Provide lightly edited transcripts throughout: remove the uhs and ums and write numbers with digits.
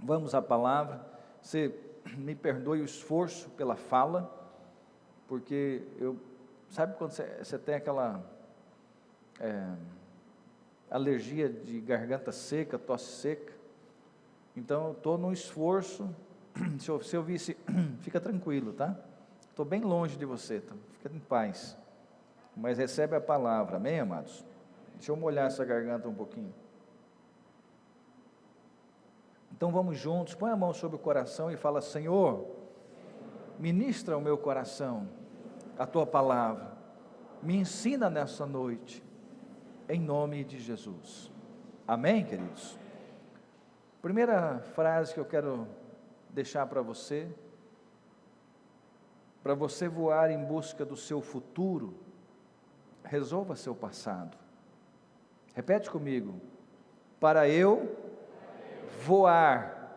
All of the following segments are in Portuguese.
Vamos à palavra. Você me perdoe o esforço pela fala, porque sabe quando você tem aquela alergia de garganta seca, tosse seca? Então eu estou no esforço. Se você ouvisse, fica tranquilo, tá? Estou bem longe de você, tá? Fica em paz, mas recebe a palavra, amém, amados? Deixa eu molhar essa garganta um pouquinho. Então vamos juntos, põe a mão sobre o coração e fala: Senhor, ministra ao meu coração a tua palavra, me ensina nessa noite, em nome de Jesus, amém, queridos? Primeira frase que eu quero deixar para você voar em busca do seu futuro, resolva seu passado. Repete comigo: para eu voar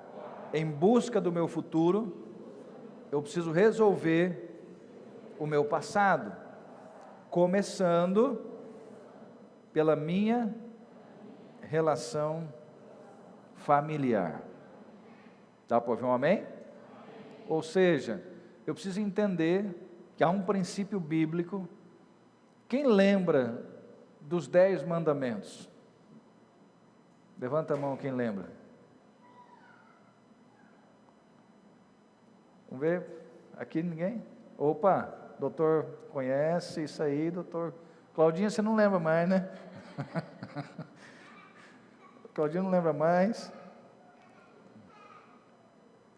em busca do meu futuro, eu preciso resolver o meu passado, começando pela minha relação familiar. Dá para ouvir um amém? Ou seja, eu preciso entender que há um princípio bíblico. Quem lembra dos 10 mandamentos? Levanta a mão quem lembra. Vamos ver, aqui ninguém? Opa, doutor conhece isso aí, doutor Claudinha, você não lembra mais, né? Claudinha não lembra mais.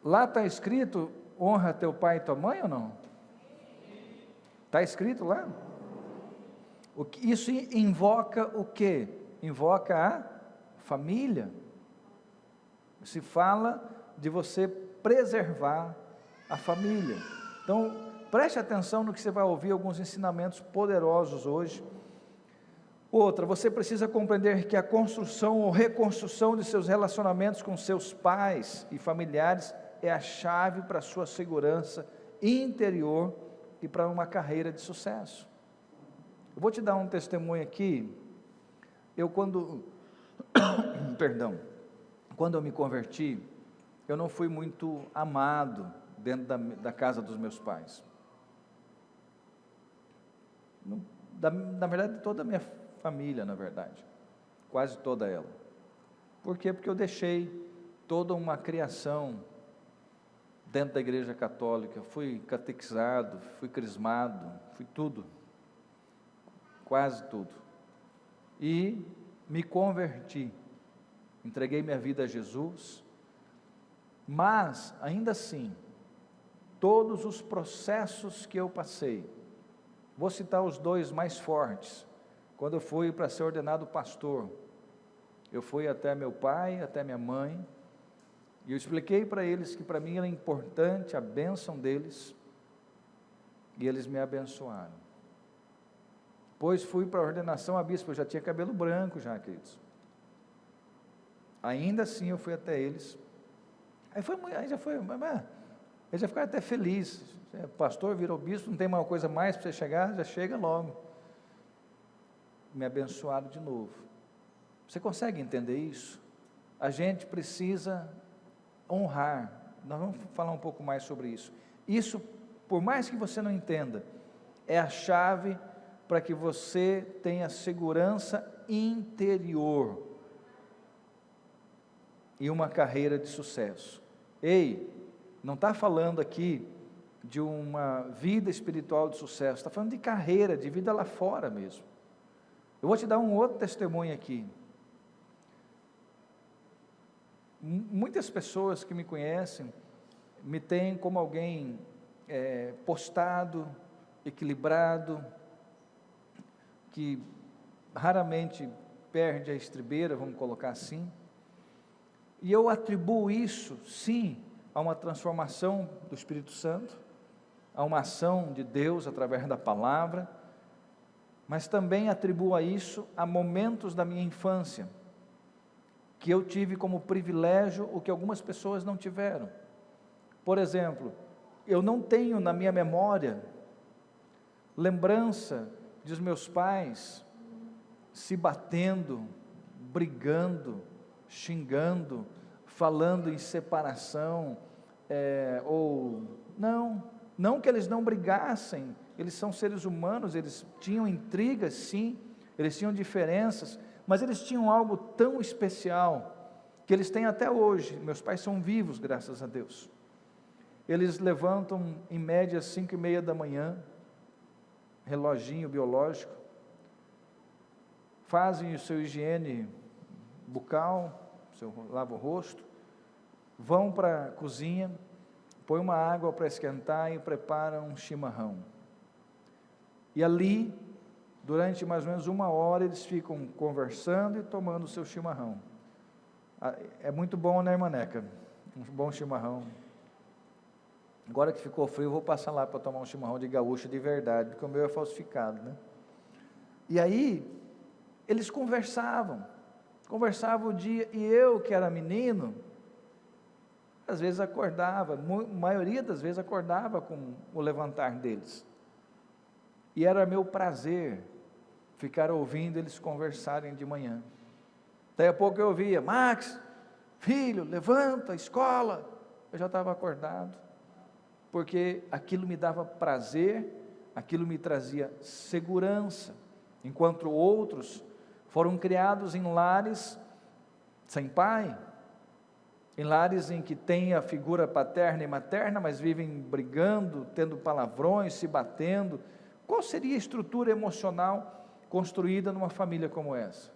Lá está escrito: honra teu pai e tua mãe ou não? Está escrito lá? Isso invoca o quê? Invoca a família. Se fala de você preservar a família. Então, preste atenção no que você vai ouvir, alguns ensinamentos poderosos hoje. Outra, você precisa compreender que a construção ou reconstrução de seus relacionamentos com seus pais e familiares é a chave para a sua segurança interior e para uma carreira de sucesso. Eu vou te dar um testemunho aqui. Quando eu me converti, eu não fui muito amado dentro da casa dos meus pais. Na verdade, toda a minha família, na verdade, quase toda ela. Por quê? Porque eu deixei toda uma criação dentro da igreja católica, fui catequizado, fui crismado, fui tudo, quase tudo, e me converti, entreguei minha vida a Jesus, mas, ainda assim, todos os processos que eu passei, vou citar os 2 mais fortes. Quando eu fui para ser ordenado pastor, eu fui até meu pai, até minha mãe, e eu expliquei para eles que para mim era importante a bênção deles, e eles me abençoaram. Depois fui para a ordenação a bispo, eu já tinha cabelo branco já, queridos. Ainda assim eu fui até eles, eles já ficaram até felizes. Pastor virou bispo, não tem uma coisa mais para você chegar, já chega logo. Me abençoaram de novo. Você consegue entender isso? A gente precisa honrar. Nós vamos falar um pouco mais sobre isso. Isso, por mais que você não entenda, é a chave para que você tenha segurança interior e uma carreira de sucesso. Ei, não está falando aqui de uma vida espiritual de sucesso, está falando de carreira, de vida lá fora mesmo. Eu vou te dar um outro testemunho aqui. Muitas pessoas que me conhecem, me têm como alguém postado, equilibrado, que raramente perde a estribeira, vamos colocar assim, e eu atribuo isso, sim, a uma transformação do Espírito Santo, a uma ação de Deus através da palavra, mas também atribuo a isso a momentos da minha infância, que eu tive como privilégio o que algumas pessoas não tiveram. Por exemplo, eu não tenho na minha memória lembrança de os meus pais se batendo, brigando, xingando, falando em separação, não que eles não brigassem, eles são seres humanos, eles tinham intrigas sim, eles tinham diferenças, mas eles tinham algo tão especial, que eles têm até hoje. Meus pais são vivos, graças a Deus. Eles levantam em média 5:30 da manhã, reloginho biológico, fazem o seu higiene bucal, lavam o rosto, vão para a cozinha, põem uma água para esquentar e preparam um chimarrão. E ali, durante mais ou menos 1 hora, eles ficam conversando e tomando o seu chimarrão. É muito bom, né, irmã Neca? Um bom chimarrão. Agora que ficou frio, eu vou passar lá para tomar um chimarrão de gaúcho de verdade, porque o meu é falsificado, né? E aí, eles conversavam o dia, e eu, que era menino, às vezes acordava, maioria das vezes acordava com o levantar deles, e era meu prazer ficar ouvindo eles conversarem de manhã. Daí a pouco eu ouvia: Max, filho, levanta, escola. Eu já estava acordado, porque aquilo me dava prazer, aquilo me trazia segurança, enquanto outros foram criados em lares sem pai, em lares em que tem a figura paterna e materna, mas vivem brigando, tendo palavrões, se batendo. Qual seria a estrutura emocional construída numa família como essa?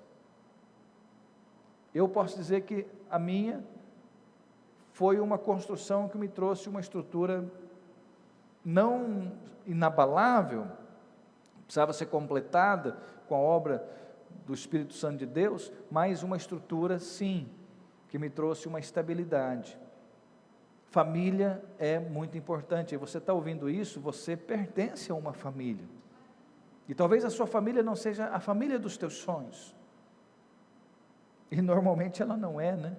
Eu posso dizer que a minha foi uma construção que me trouxe uma estrutura não inabalável, precisava ser completada com a obra do Espírito Santo de Deus, mas uma estrutura, sim, que me trouxe uma estabilidade. Família é muito importante. E você está ouvindo isso, você pertence a uma família, e talvez a sua família não seja a família dos teus sonhos, e normalmente ela não é, né?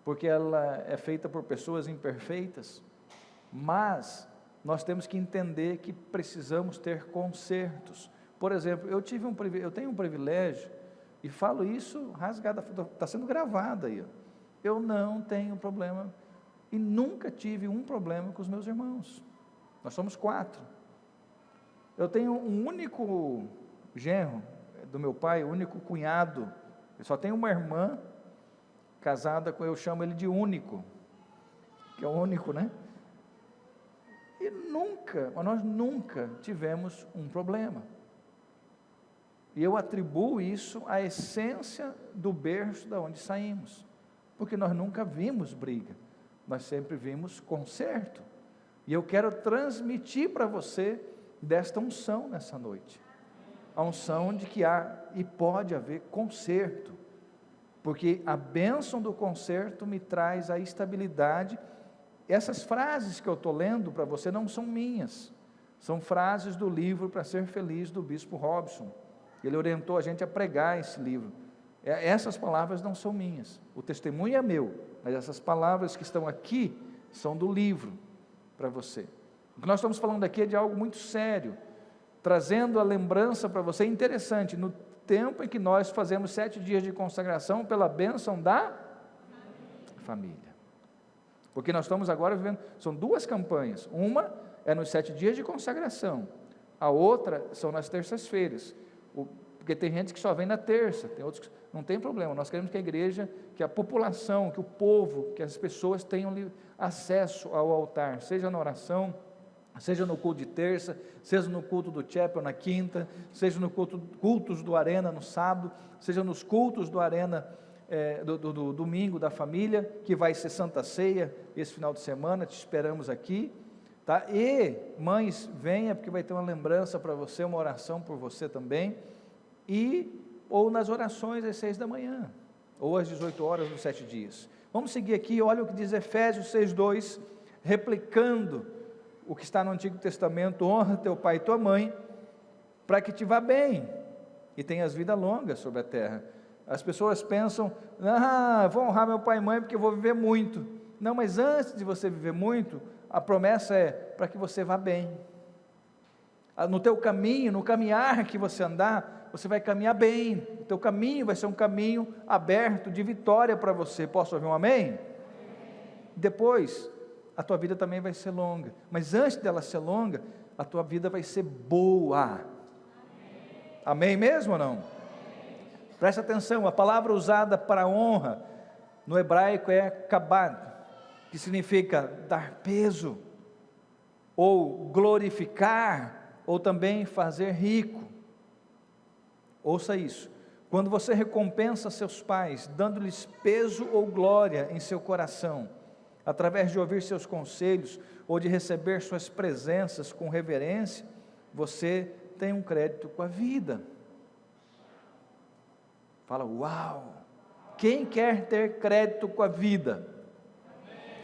Porque ela é feita por pessoas imperfeitas, mas nós temos que entender que precisamos ter consertos. Por exemplo, eu tenho um privilégio, e falo isso rasgado, está sendo gravado aí, eu não tenho problema, e nunca tive um problema com os meus irmãos. Nós somos 4, eu tenho um único genro do meu pai, o único cunhado, eu só tenho uma irmã casada com, eu chamo ele de único, que é o único, né? E nós nunca tivemos um problema. E eu atribuo isso à essência do berço da onde saímos, porque nós nunca vimos briga, nós sempre vimos conserto. E eu quero transmitir para você desta unção nessa noite, a unção de que há e pode haver conserto, porque a bênção do conserto me traz a estabilidade. Essas frases que eu estou lendo para você não são minhas, são frases do livro Para Ser Feliz, do Bispo Robson. Ele orientou a gente a pregar esse livro. Essas palavras não são minhas, o testemunho é meu, mas essas palavras que estão aqui são do livro para você. O que nós estamos falando aqui é de algo muito sério, trazendo a lembrança para você. Interessante, no tempo em que nós fazemos 7 dias de consagração pela bênção da família, porque nós estamos agora vivendo, são 2 campanhas, uma é nos 7 dias de consagração, a outra são nas terças-feiras, porque tem gente que só vem na terça, tem outros que não tem problema. Nós queremos que a igreja, que a população, que o povo, que as pessoas tenham acesso ao altar, seja na oração, seja no culto de terça, seja no culto do chapel na quinta, seja no cultos do Arena no sábado, seja nos cultos do Arena do domingo da família, que vai ser Santa Ceia esse final de semana. Te esperamos aqui, tá? E mães, venha, porque vai ter uma lembrança para você, uma oração por você também, ou nas orações às 6 da manhã, ou às 18 horas dos 7 dias. Vamos seguir aqui, olha o que diz Efésios 6:2, replicando o que está no Antigo Testamento: honra teu pai e tua mãe, para que te vá bem, e tenhas vida longa sobre a terra. As pessoas pensam: vou honrar meu pai e mãe porque eu vou viver muito. Não, mas antes de você viver muito, a promessa é para que você vá bem. no teu caminho, no caminhar que você andar, você vai caminhar bem, o teu caminho vai ser um caminho aberto, de vitória para você. Posso ouvir um amém? Depois, a tua vida também vai ser longa, mas antes dela ser longa, a tua vida vai ser boa. Amém mesmo ou não? Presta atenção, a palavra usada para honra, no hebraico é kabad, que significa dar peso, ou glorificar, ou também fazer rico. Ouça isso, quando você recompensa seus pais, dando-lhes peso ou glória em seu coração, através de ouvir seus conselhos, ou de receber suas presenças com reverência, você tem um crédito com a vida. Fala, uau! Quem quer ter crédito com a vida?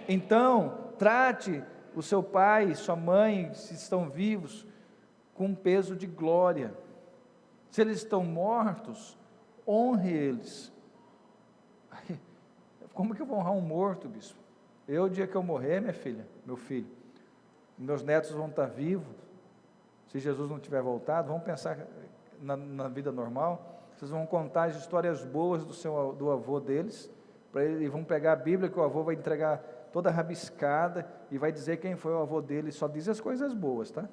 Então, trate o seu pai, sua mãe, se estão vivos, com um peso de glória. Se eles estão mortos, honre eles. Como que eu vou honrar um morto, bispo? O dia que eu morrer, minha filha, meu filho, meus netos vão estar vivos, se Jesus não tiver voltado, vamos pensar na vida normal, vocês vão contar as histórias boas do avô deles, e vão pegar a Bíblia que o avô vai entregar toda rabiscada, e vai dizer quem foi o avô dele, só diz as coisas boas, tá?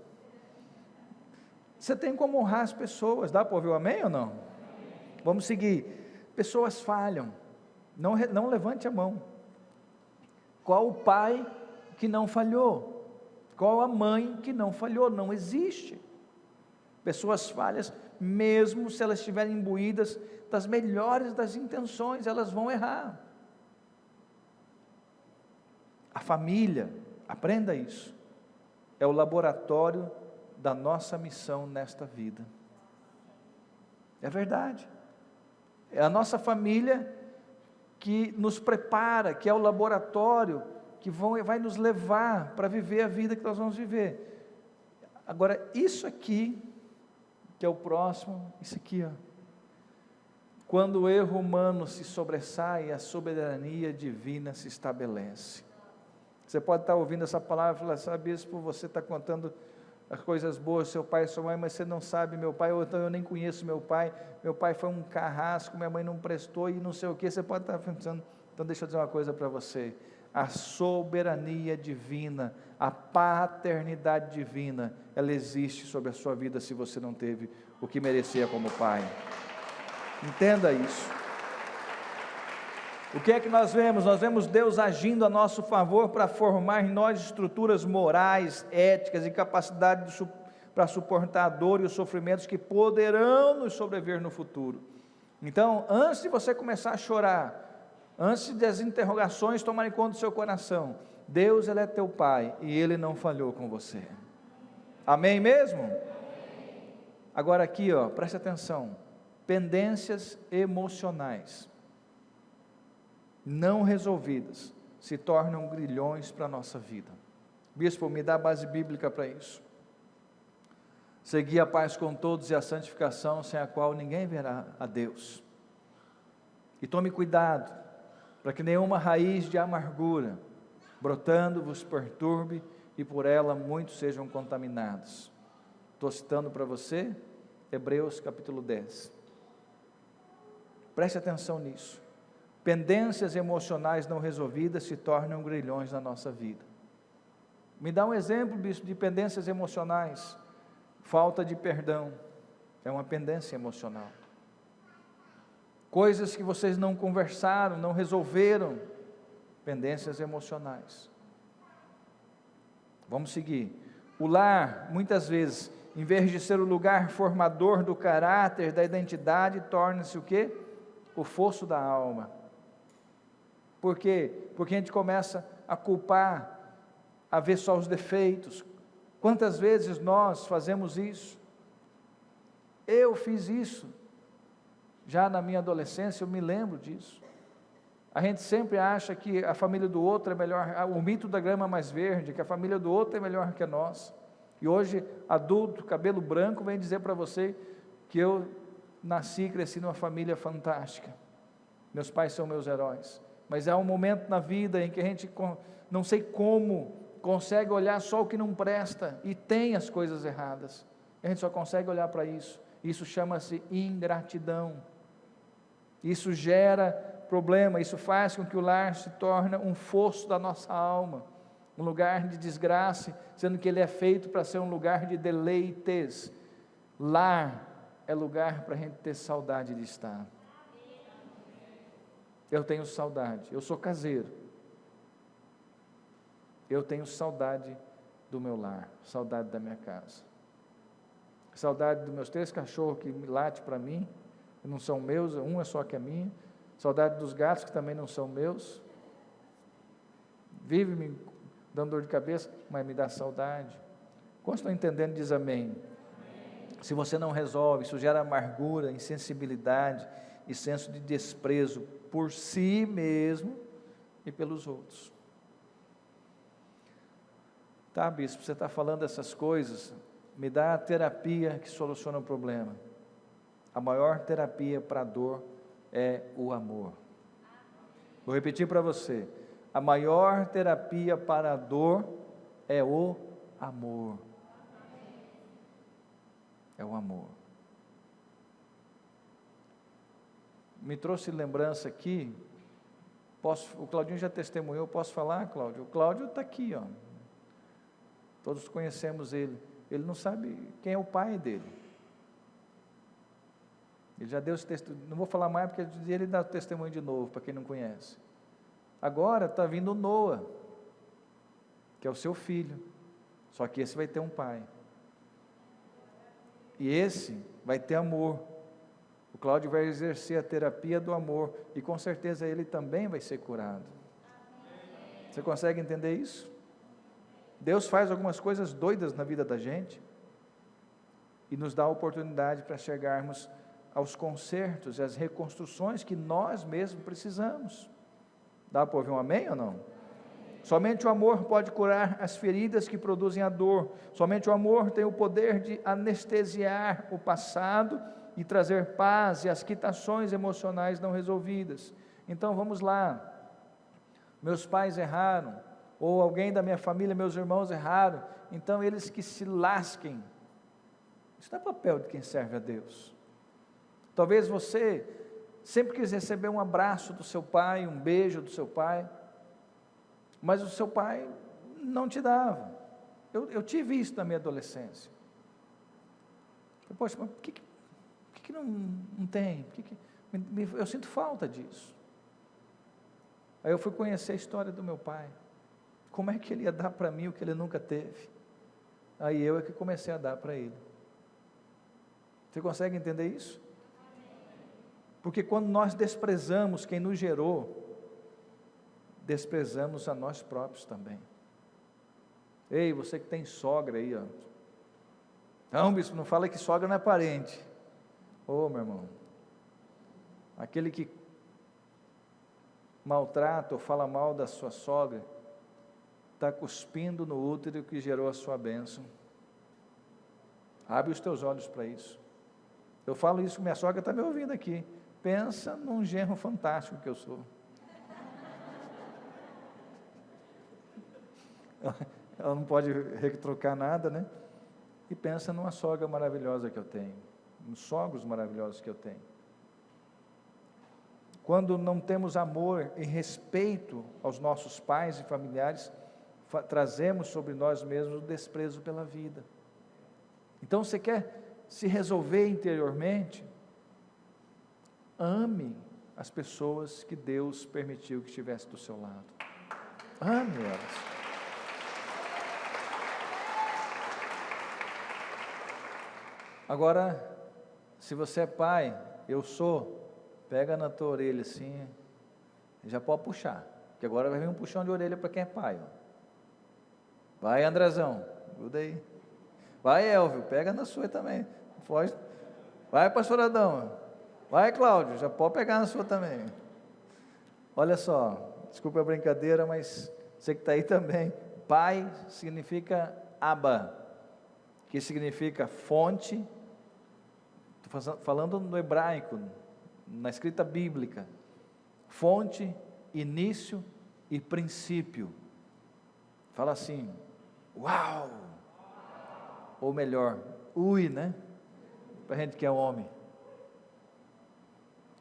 Você tem como honrar as pessoas, dá para ouvir o amém ou não? Vamos seguir. Pessoas falham, não levante a mão. Qual o pai que não falhou? Qual a mãe que não falhou? Não existe. Pessoas falhas, mesmo se elas estiverem imbuídas das melhores das intenções, elas vão errar. A família, aprenda isso, é o laboratório da nossa missão nesta vida. É verdade. É a nossa família que nos prepara, que é o laboratório que vai nos levar para viver a vida que nós vamos viver. Agora, isso aqui, que é o próximo, isso aqui, ó. Quando o erro humano se sobressai, a soberania divina se estabelece. Você pode estar ouvindo essa palavra e falar, sabe, bispo, você está contando as coisas boas, seu pai e sua mãe, mas você não sabe meu pai, ou então eu nem conheço meu pai foi um carrasco, minha mãe não prestou e não sei o que, você pode estar pensando, então deixa eu dizer uma coisa para você, a soberania divina, a paternidade divina, ela existe sobre a sua vida se você não teve o que merecia como pai, entenda isso. O que é que nós vemos? Nós vemos Deus agindo a nosso favor para formar em nós estruturas morais, éticas e capacidade para suportar a dor e os sofrimentos que poderão nos sobreviver no futuro. Então, antes de você começar a chorar, antes das interrogações tomarem conta do seu coração, Deus, Ele é teu Pai e Ele não falhou com você. Amém mesmo? Agora aqui, ó, preste atenção, pendências emocionais não resolvidas se tornam grilhões para a nossa vida. Bispo, me dá a base bíblica para isso. Segui a paz com todos e a santificação, sem a qual ninguém verá a Deus. E tome cuidado, para que nenhuma raiz de amargura, brotando, vos perturbe, e por ela muitos sejam contaminados. Estou citando para você, Hebreus capítulo 10. Preste atenção nisso. Pendências emocionais não resolvidas se tornam grilhões na nossa vida. Me dá um exemplo, bispo, de pendências emocionais. Falta de perdão é uma pendência emocional. Coisas que vocês não conversaram, não resolveram, pendências emocionais. Vamos seguir. O lar, muitas vezes, em vez de ser o lugar formador do caráter, da identidade, torna-se o quê? O fosso da alma. Por quê? Porque a gente começa a culpar, a ver só os defeitos. Quantas vezes nós fazemos isso? Eu fiz isso, já na minha adolescência, eu me lembro disso. A gente sempre acha que a família do outro é melhor, o mito da grama mais verde, que a família do outro é melhor que a nossa. E hoje, adulto, cabelo branco, vem dizer para você que eu nasci e cresci numa família fantástica. Meus pais são meus heróis. Mas há um momento na vida em que a gente, não sei como, consegue olhar só o que não presta e tem as coisas erradas. A gente só consegue olhar para isso. Isso chama-se ingratidão. Isso gera problema, isso faz com que o lar se torne um fosso da nossa alma, um lugar de desgraça, sendo que ele é feito para ser um lugar de deleites. Lar é lugar para a gente ter saudade de estar. Eu tenho saudade, eu sou caseiro. Eu tenho saudade do meu lar, saudade da minha casa. Saudade dos meus 3 cachorros que late para mim, que não são meus, um é só que é minha. Saudade dos gatos que também não são meus. Vive me dando dor de cabeça, mas me dá saudade. Quantos estão entendendo, diz amém. Se você não resolve, isso gera amargura, insensibilidade e senso de desprezo por si mesmo e pelos outros. Tá, bispo, você está falando essas coisas, me dá a terapia que soluciona o problema. A maior terapia para a dor é o amor. Vou repetir para você, a maior terapia para a dor é o amor. É o amor. Me trouxe lembrança aqui, o Claudinho já testemunhou, posso falar, Cláudio? O Cláudio está aqui, ó. Todos conhecemos ele. Ele não sabe quem é o pai dele. Ele já deu esse testemunho, não vou falar mais porque ele dá o testemunho de novo, para quem não conhece. Agora está vindo o Noah, que é o seu filho, só que esse vai ter um pai. E esse vai ter amor. O Cláudio vai exercer a terapia do amor, e com certeza ele também vai ser curado. Você consegue entender isso? Deus faz algumas coisas doidas na vida da gente, e nos dá a oportunidade para chegarmos aos consertos e às reconstruções que nós mesmos precisamos. Dá para ouvir um amém ou não? Somente o amor pode curar as feridas que produzem a dor. Somente o amor tem o poder de anestesiar o passado e trazer paz e as quitações emocionais não resolvidas. Então vamos lá. Meus pais erraram, ou alguém da minha família, meus irmãos erraram, então eles que se lasquem. Isso não é papel de quem serve a Deus. Talvez você sempre quis receber um abraço do seu pai, um beijo do seu pai, mas o seu pai não te dava. Eu tive isso na minha adolescência. Poxa, mas por que não tem? Eu sinto falta disso. Aí eu fui conhecer a história do meu pai. Como é que ele ia dar para mim o que ele nunca teve? Aí eu é que comecei a dar para ele. Você consegue entender isso? Porque quando nós desprezamos quem nos gerou, desprezamos a nós próprios também. Ei, você que tem sogra aí, ó. Não, bispo, não fala que sogra não é parente. Ô, meu irmão, aquele que maltrata ou fala mal da sua sogra, está cuspindo no útero que gerou a sua bênção. Abre os teus olhos para isso. Eu falo isso, minha sogra está me ouvindo aqui. Pensa num genro fantástico que eu sou. Ela não pode retrocar nada, né? E pensa numa sogra maravilhosa que eu tenho, nos sogros maravilhosos que eu tenho. Quando não temos amor e respeito aos nossos pais e familiares, trazemos sobre nós mesmos o desprezo pela vida. Então, você quer se resolver interiormente? Ame as pessoas que Deus permitiu que estivesse do seu lado. Ame elas. Agora, se você é pai, eu sou, pega na tua orelha assim, já pode puxar, porque agora vai vir um puxão de orelha para quem é pai. Ó. Vai, Andrezão, gruda aí. Vai, Elvio, pega na sua também. Pode. Vai, pastor Adão. Vai, Cláudio, já pode pegar na sua também. Olha só, desculpa a brincadeira, mas você que está aí também. Pai significa Abba, que significa fonte. Estou falando no hebraico, na escrita bíblica. Fonte, início e princípio. Fala assim, uau! Ou melhor, Ui, né? Para gente que é homem.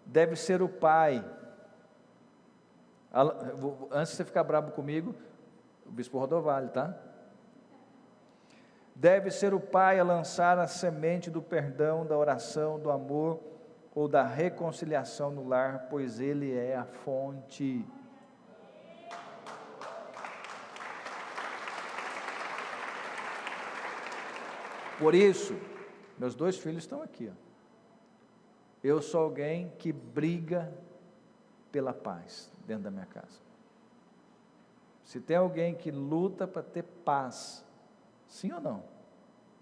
Deve ser o pai. Antes de você ficar bravo comigo, o bispo Rodovalho, tá? Deve ser o pai a lançar a semente do perdão, da oração, do amor ou da reconciliação no lar, pois ele é a fonte. Por isso, meus 2 filhos estão aqui, ó. Eu sou alguém que briga pela paz dentro da minha casa. Se tem alguém que luta para ter paz, sim ou não?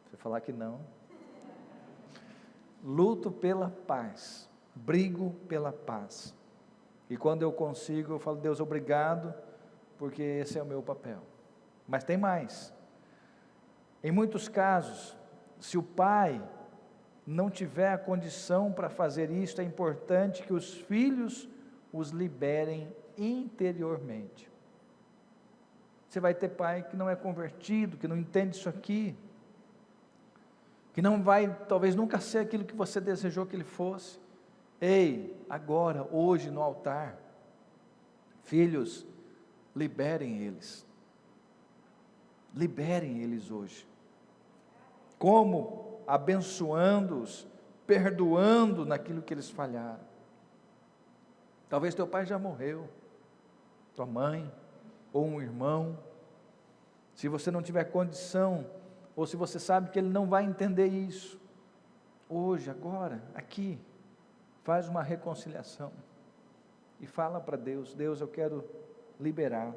Se você falar que não, luto pela paz, brigo pela paz. E quando eu consigo, eu falo, Deus, obrigado, porque esse é o meu papel. Mas tem mais. Em muitos casos, se o pai não tiver a condição para fazer isso, é importante que os filhos os liberem interiormente. Você vai ter pai que não é convertido, que não entende isso aqui, que não vai, talvez nunca ser aquilo que você desejou que ele fosse. Ei, agora, hoje no altar, filhos, liberem eles hoje. Como? Abençoando-os, perdoando naquilo que eles falharam. Talvez teu pai já morreu, tua mãe, ou um irmão. Se você não tiver condição, ou se você sabe que ele não vai entender isso, hoje, agora, aqui, faz uma reconciliação, e fala para Deus, Deus, eu quero liberar,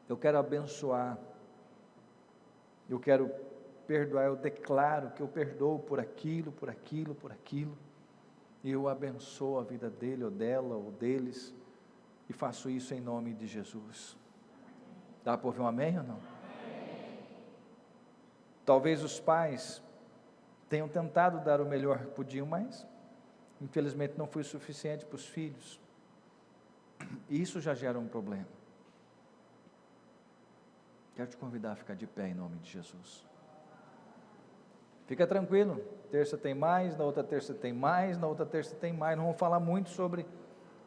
eu quero abençoar, eu quero perdoar, eu declaro que eu perdoo por aquilo, e eu abençoo a vida dele, ou dela, ou deles, e faço isso em nome de Jesus. Dá para ouvir um amém ou não? Amém. Talvez os pais tenham tentado dar o melhor que podiam, mas infelizmente não foi suficiente para os filhos. Isso já gera um problema. Quero te convidar a ficar de pé em nome de Jesus. Fica tranquilo, terça tem mais, na outra terça tem mais, na outra terça tem mais. Não vamos falar muito sobre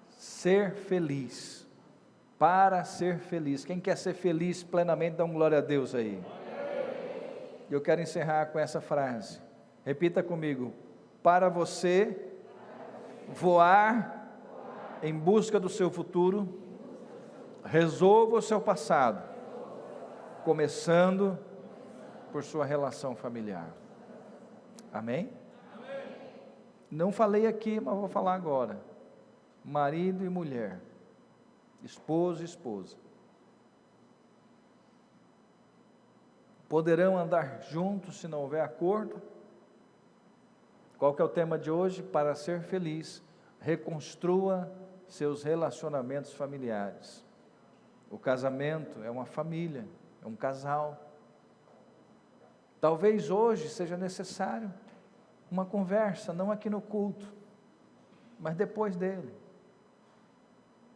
ser feliz, para ser feliz. Quem quer ser feliz plenamente, dá um glória a Deus aí. Eu quero encerrar com essa frase, repita comigo: para você voar em busca do seu futuro, resolva o seu passado, começando por sua relação familiar. Amém? Não falei aqui, mas vou falar agora. Marido e mulher, esposo e esposa, poderão andar juntos se não houver acordo? Qual que é o tema de hoje? Para ser feliz, reconstrua seus relacionamentos familiares. O casamento é uma família, é um casal. Talvez hoje seja necessário uma conversa, não aqui no culto, mas depois dele.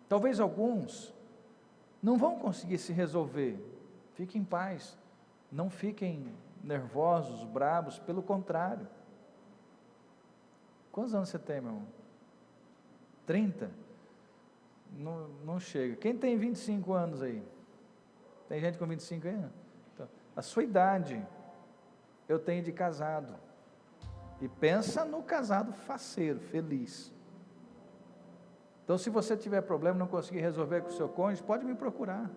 Talvez alguns não vão conseguir se resolver. Fiquem em paz, não fiquem nervosos, bravos, pelo contrário. Quantos anos você tem, meu irmão? 30? Não chega. Quem tem 25 anos aí? Tem gente com 25 aí? Então, a sua idade, eu tenho de casado. E pensa no casado faceiro, feliz. Então, se você tiver problema, não conseguir resolver com o seu cônjuge, pode me procurar.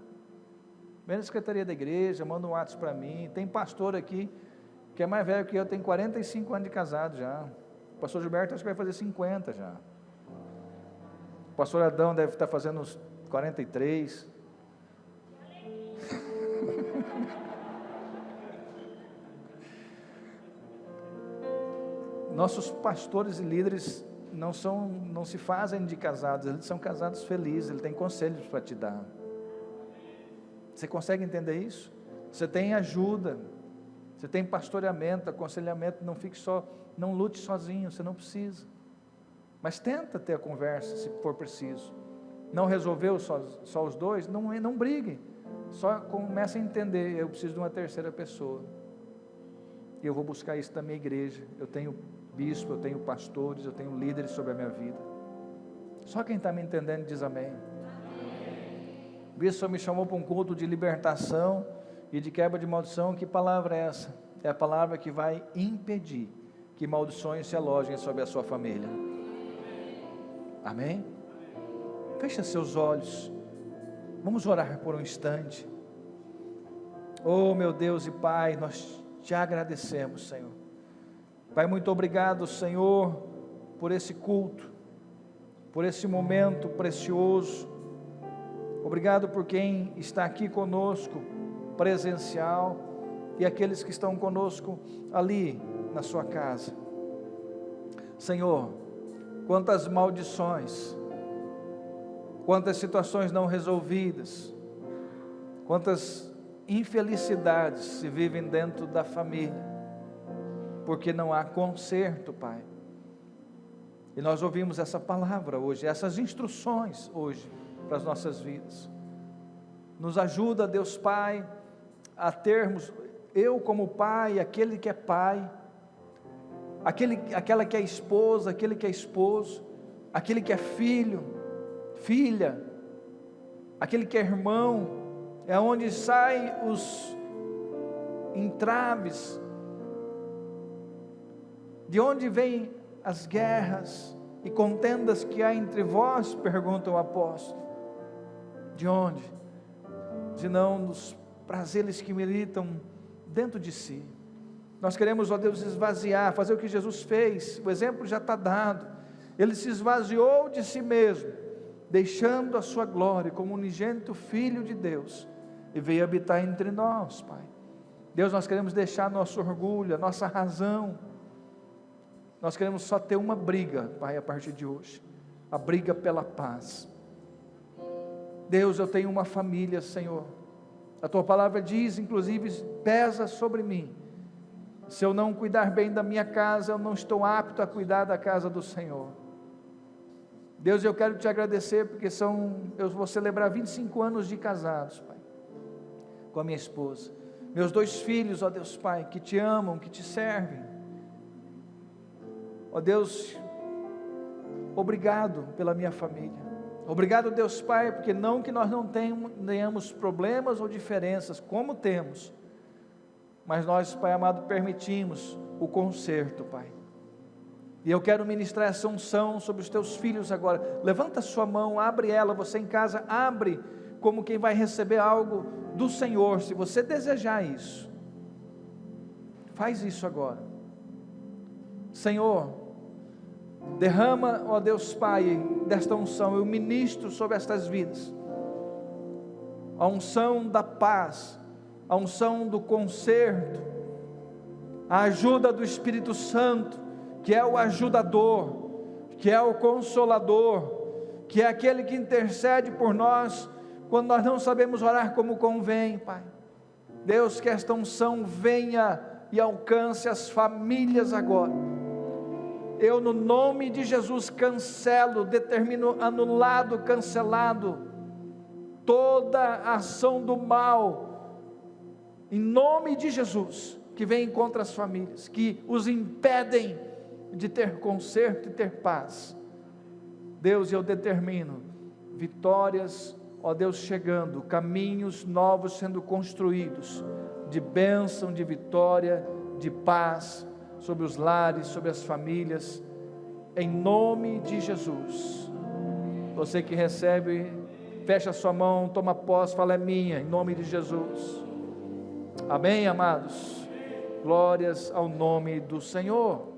Vem na secretaria da igreja, manda um WhatsApp para mim. Tem pastor aqui, que é mais velho que eu, tem 45 anos de casado já. O pastor Gilberto acho que vai fazer 50 já. O pastor Adão deve estar fazendo uns 43. Nossos pastores e líderes não se fazem de casados, eles são casados felizes, ele tem conselhos para te dar. Você consegue entender isso? Você tem ajuda, você tem pastoreamento, aconselhamento, não fique só, não lute sozinho, você não precisa. Mas tenta ter a conversa, se for preciso. Não resolveu só os dois, não briguem, só comece a entender, eu preciso de uma terceira pessoa. e eu vou buscar isso da minha igreja. Eu tenho bispo, eu tenho pastores, eu tenho líderes sobre a minha vida. Só quem está me entendendo diz amém. O bispo me chamou para um culto de libertação e de quebra de maldição. Que palavra é essa? É a palavra que vai impedir que maldições se alojem sobre a sua família. Amém? Feche seus olhos. Vamos orar por um instante. Oh meu Deus e Pai, nós te agradecemos, Senhor. Pai, muito obrigado, Senhor, por esse culto, por esse momento precioso. Obrigado por quem está aqui conosco, presencial, e aqueles que estão conosco ali na sua casa. Senhor, quantas maldições, quantas situações não resolvidas, quantas infelicidades se vivem dentro da família, porque não há conserto, Pai. E nós ouvimos essa palavra hoje, essas instruções hoje para as nossas vidas. Nos ajuda, Deus Pai, a termos, eu como pai, aquele que é pai, aquela que é esposa, aquele que é esposo, aquele que é filho, filha, aquele que é irmão, é onde saem os entraves, de onde vêm as guerras e contendas que há entre vós, pergunta o apóstolo. De onde? Senão dos prazeres que militam dentro de si. Nós queremos, ó Deus, esvaziar, fazer o que Jesus fez. O exemplo já está dado. Ele se esvaziou de si mesmo, deixando a sua glória como unigênito Filho de Deus, e veio habitar entre nós, Pai. Deus, nós queremos deixar nosso orgulho, a nossa razão. Nós queremos só ter uma briga, Pai, a partir de hoje, a briga pela paz. Deus, eu tenho uma família, Senhor. A Tua palavra diz, inclusive, pesa sobre mim. Se eu não cuidar bem da minha casa, eu não estou apto a cuidar da casa do Senhor. Deus, eu quero te agradecer, porque eu vou celebrar 25 anos de casados, Pai, com a minha esposa. Meus 2 filhos, ó Deus Pai, que te amam, que te servem. Ó Deus, obrigado pela minha família. Obrigado, Deus Pai, porque não que nós não tenhamos problemas ou diferenças, como temos, mas nós, Pai amado, permitimos o conserto, Pai. E eu quero ministrar essa unção sobre os teus filhos agora. Levanta a sua mão, abre ela, você em casa, abre como quem vai receber algo do Senhor, se você desejar isso. Faz isso agora. Senhor, derrama, ó Deus Pai, desta unção, eu ministro sobre estas vidas, a unção da paz, a unção do conserto, a ajuda do Espírito Santo, que é o ajudador, que é o consolador, que é aquele que intercede por nós, quando nós não sabemos orar como convém, Pai. Deus, que esta unção venha e alcance as famílias agora. Eu, no nome de Jesus, cancelo, determino anulado, cancelado, toda a ação do mal, em nome de Jesus, que vem contra as famílias, que os impedem de ter conserto e ter paz. Deus, eu determino vitórias, ó Deus, chegando, caminhos novos sendo construídos, de bênção, de vitória, de paz, sobre os lares, sobre as famílias, em nome de Jesus. Você que recebe, fecha a sua mão, toma posse, fala: é minha, em nome de Jesus. Amém, amados? Glórias ao nome do Senhor.